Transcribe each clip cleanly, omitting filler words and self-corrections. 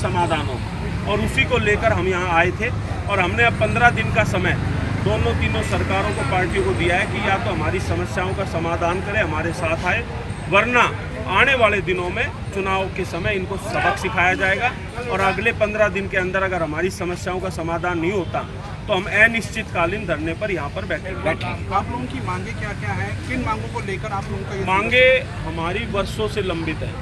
समाधान हो, और उसी को लेकर हम यहाँ आए थे। और हमने अब 15 दिन का समय दोनों तीनों सरकारों को, पार्टियों को दिया है कि या तो हमारी समस्याओं का समाधान करें, हमारे साथ आए, वरना आने वाले दिनों में चुनाव के समय इनको सबक सिखाया जाएगा। और अगले 15 दिन के अंदर अगर हमारी समस्याओं का समाधान नहीं होता तो हम अनिश्चितकालीन धरने पर यहाँ पर बैठेंगे। आप लोगों की मांगे क्या क्या है? किन मांगों को लेकर आप लोगों का मांगे हमारी वर्षों से लंबित है,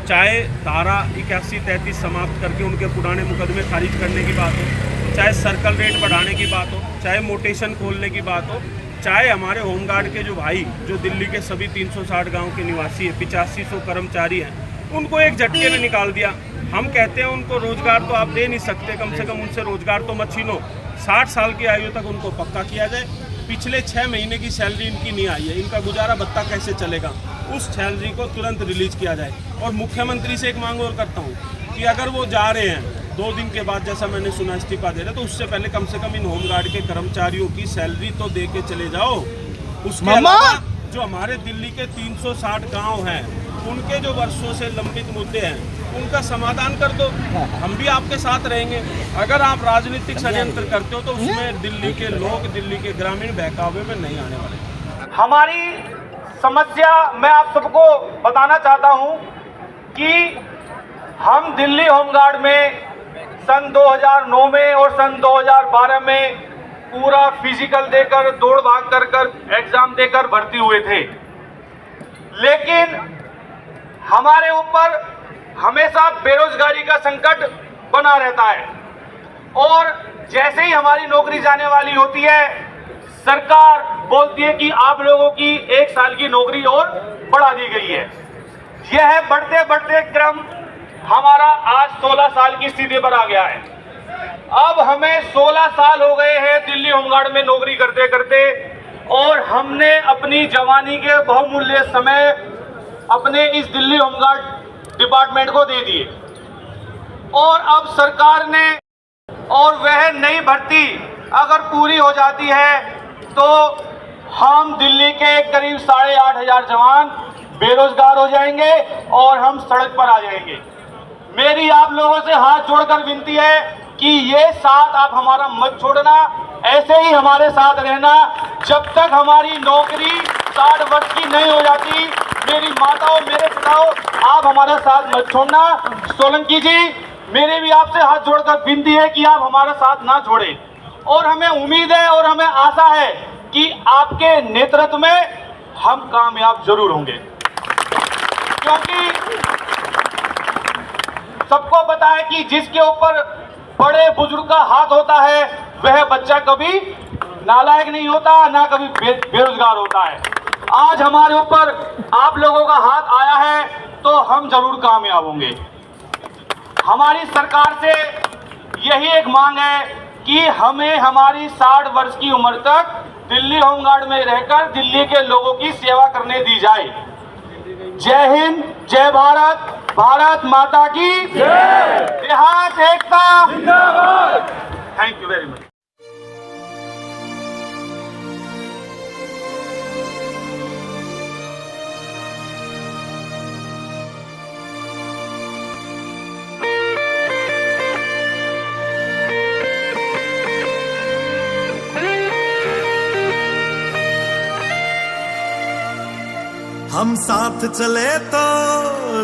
चाहे धारा 81-33 समाप्त करके उनके पुराने मुकदमे खारिज करने की बात हो, चाहे सर्कल रेट बढ़ाने की बात हो, चाहे मोटेशन खोलने की बात हो, चाहे हमारे होमगार्ड के जो भाई जो दिल्ली के सभी 360 गांव के निवासी हैं, 8500 कर्मचारी हैं, उनको एक झटके में निकाल दिया। हम कहते हैं उनको रोजगार तो आप दे नहीं सकते, कम से कम उनसे रोजगार तो मत छीनो, 60 साल की आयु तक उनको पक्का किया जाए। पिछले 6 महीने की सैलरी इनकी नहीं आई है, इनका गुजारा भत्ता कैसे चलेगा, उस सैलरी को तुरंत रिलीज किया जाए। और मुख्यमंत्री से एक मांग और करता हूँ कि अगर वो जा रहे हैं 2 दिन के बाद, जैसा मैंने सुना इस्तीफा दे रहे, तो उससे पहले कम से कम इन होमगार्ड के कर्मचारियों की सैलरी तो दे के चले जाओ। उसके अलावा जो हमारे दिल्ली के 360 गांव हैं, उनके जो वर्षों से लंबित मुद्दे हैं, उनका समाधान कर दो, हम भी आपके साथ रहेंगे। अगर आप राजनीतिक षड्यंत्र करते हो तो उसमें दिल्ली के लोग, दिल्ली के ग्रामीण बहकावे में नहीं आने वाले। हमारी समस्या मैं आप सबको बताना चाहता हूं कि हम दिल्ली होमगार्ड में सन 2009 में और सन 2012 में पूरा फिजिकल देकर, दौड़ भाग कर एग्जाम देकर भर्ती हुए थे, लेकिन हमारे ऊपर हमेशा बेरोजगारी का संकट बना रहता है। और जैसे ही हमारी नौकरी जाने वाली होती है, सरकार बोलती है कि आप लोगों की 1 साल की नौकरी और बढ़ा दी गई है। यह बढ़ते बढ़ते क्रम हमारा आज 16 साल की स्थिति पर आ गया है। अब हमें 16 साल हो गए हैं दिल्ली होमगार्ड में नौकरी करते करते, और हमने अपनी जवानी के बहुमूल्य समय अपने इस दिल्ली होमगार्ड डिपार्टमेंट को दे दिए। और अब सरकार ने, और वह नई भर्ती अगर पूरी हो जाती है तो हम दिल्ली के करीब 8,500 जवान बेरोजगार हो जाएंगे और हम सड़क पर आ जाएंगे। मेरी आप लोगों से हाथ जोड़कर विनती है कि ये साथ आप हमारा मत छोड़ना, ऐसे ही हमारे साथ रहना जब तक हमारी नौकरी 60 वर्ष की नहीं हो जाती। मेरी माताओं, मेरे पिताओं, आप हमारा साथ मत छोड़ना। सोलंकी जी, मेरे भी आपसे हाथ जोड़कर विनती है कि आप हमारा साथ ना छोड़ें। और हमें उम्मीद है और हमें आशा है कि आपके नेतृत्व में हम कामयाब जरूर होंगे, क्योंकि सबको पता है कि जिसके ऊपर बड़े बुजुर्ग का हाथ होता है वह बच्चा कभी नालायक नहीं होता, ना कभी बेरोजगार होता है। आज हमारे ऊपर आप लोगों का हाथ आया है तो हम जरूर कामयाब होंगे। हमारी सरकार से यही एक मांग है कि हमें हमारी 60 वर्ष की उम्र तक दिल्ली होमगार्ड में रहकर दिल्ली के लोगों की सेवा करने दी जाए। जय हिंद, जय भारत, भारत माता की जय, देहात एकता जिंदाबाद। Thank you very much. हम साथ चले तो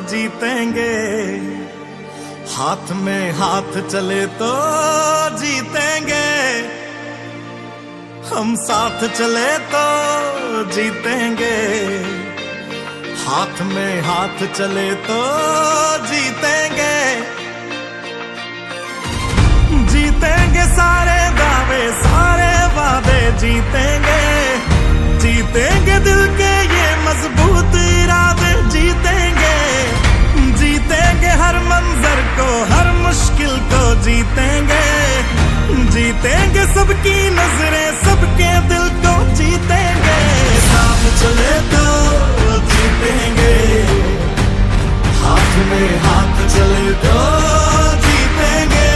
जीतेंगे, हाथ में हाथ चले तो जीतेंगे। हम साथ चले तो जीतेंगे, हाथ में हाथ चले तो जीतेंगे। जीतेंगे सारे दावे, सारे वादे जीतेंगे। जीतेंगे दिल के ये मजबूत इरादे जीतेंगे। जीतेंगे हर मंजर को, हर मुश्किल को जीतेंगे। जीतेंगे सबकी नजरें, सबके दिल को जीतेंगे। साथ चले तो जीतेंगे, हाथ में हाथ चले तो जीतेंगे।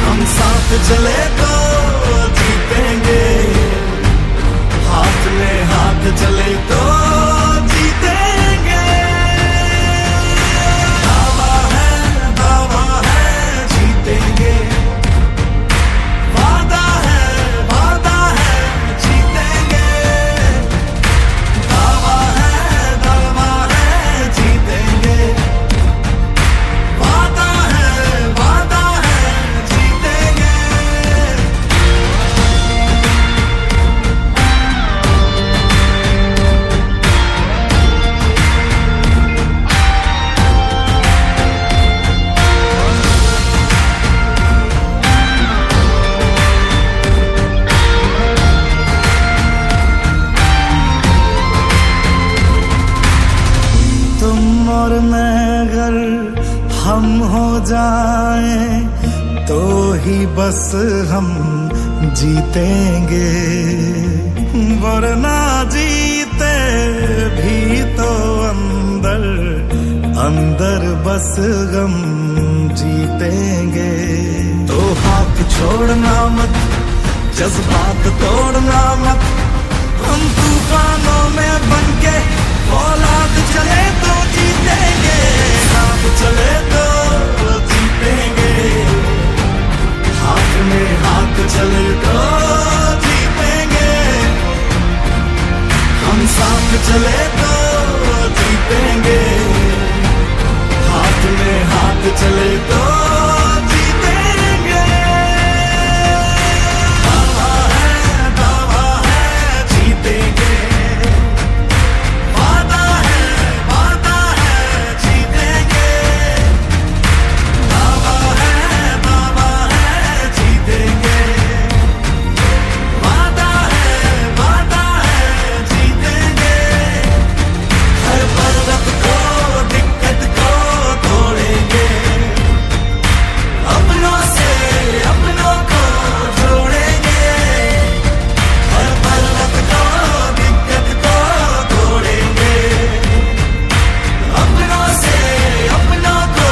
हम साथ चले तो जीतेंगे, हाथ में हाथ चले तो जीतेंगे। दावा है हम हो जाएं तो ही बस हम जीतेंगे, वरना जीते भी तो अंदर अंदर बस गम जीतेंगे। तो हाथ छोड़ना मत, जज्बात तोड़ना मत, हम तूफानों में बनके औलाद चले तो जीतेंगे, साथ चले तो जीतेंगे, हाथ में हाथ चले तो जीतेंगे, हम साथ चले तो जीतेंगे, हाथ में हाथ चले तो जीतेंगे। दावा है जीतेंगे, वादा है जीतेंगे, दावा है जीतेंगे, वादा है जीतेंगे। हर पर्वत को दिक्कत को तोड़ेंगे, अपनों से अपनों को जोड़ेंगे, हर पर्वत को दिक्कत को तोड़ेंगे, अपनों से अपनों को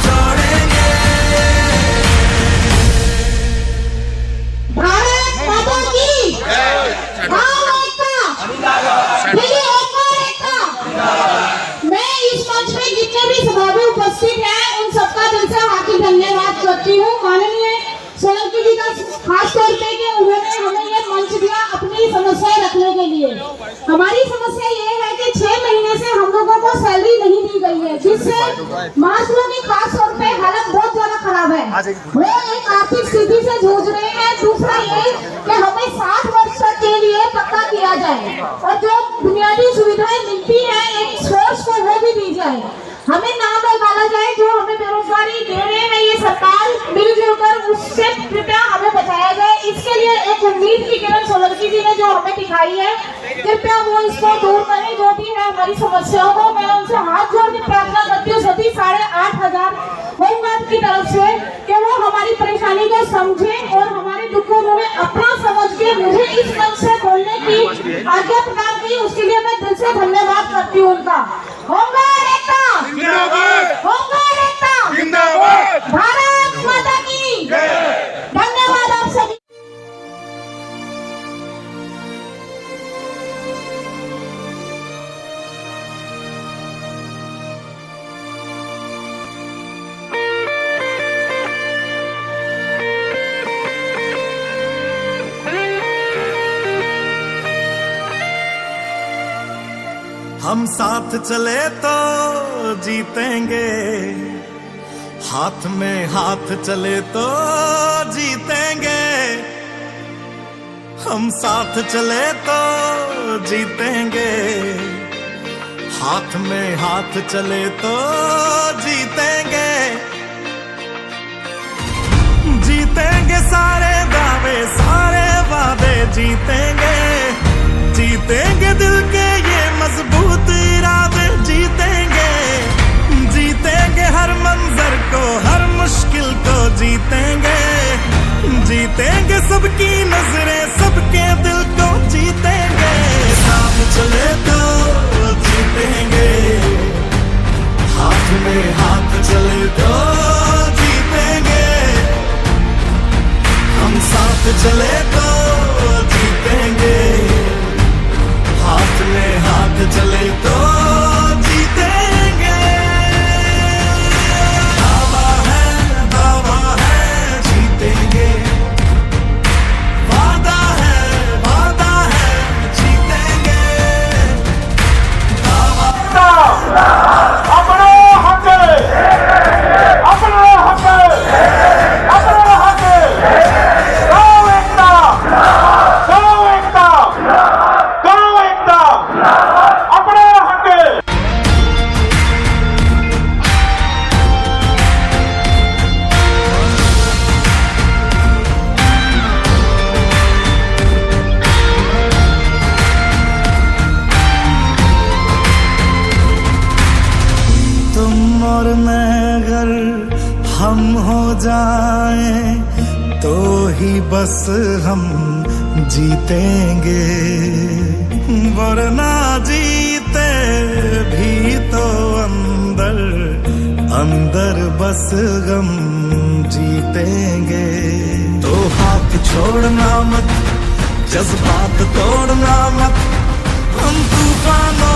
जोड़ेंगे। भारत माता की मैं इस मंच में जितने भी सभापति उपस्थित हैं उन सबका दिल से हार्दिक धन्यवाद करती हूँ। माननीय सोलंकी जी का खास तौर पे कि उन्होंने हमें ये मंच दिया अपनी समस्याएं रखने के लिए। हमारी समस्या ये है कि 6 महीने से हम लोगों को सैलरी नहीं दी गई है, जिससे मास्टरों की खास तौर पे हालत बहुत ज्यादा खराब है। वो एक आर्थिक स्थिति से जूझ रहे हैं। दूसरा ये कि हमें 60 वर्ष तक के लिए पक्का किया जाए और जो बुनियादी सुविधाएं मिलती है एक सोर्स को वो भी दी जाए। हमें नाम निकाला जाए जो हमें बेरोजगारी दे रहे हैं ये सरकार मिलजुल कर उससे कृपया हमें बचाया जाए। इसके लिए एक उम्मीद की किरण सोलंकी जी ने जो हमें दिखाई है, कृपया वो इसको दूर करें। जो भी है हमारी समस्याओं को मैं उनसे हाथ जोड़ के प्रार्थना करती हूँ सभी 8,500 होमगार्ड की तरफ से कि वो हमारी परेशानी को समझे और हमारे दुख को उन्होंने अपना समझ के मुझे इस मंच से बोलने की आज्ञा प्रदान की। उसके लिए मैं दिल से धन्यवाद करती हूँ उनका। होमगार्ड एकता जिंदाबाद, होमगार्ड एकता जिंदाबाद, भारत माता की जय। धन्यवाद आप सभी। हम साथ चले तो जीतेंगे, हाथ में हाथ चले तो जीतेंगे, हम साथ चले तो जीतेंगे, हाथ में हाथ चले तो जीतेंगे, जीतेंगे सारे दावे सारे वादे जीतेंगे, जीतेंगे दिल के ये मजबूत इरादे जीतेंगे, जीतेंगे हर मंजर को हर मुश्किल को जीतेंगे, जीतेंगे सबकी नजरें सबके दिल को जीतेंगे, साथ चले तो जीतेंगे, हाथ में हाथ चले तो जीतेंगे, हम साथ चले तो जीतेंगे, हम हो जाए तो ही बस हम जीतेंगे, वरना जीते भी तो अंदर अंदर बस गम जीतेंगे। तो हाथ छोड़ना मत, जज्बात तोड़ना मत, हम तूफानों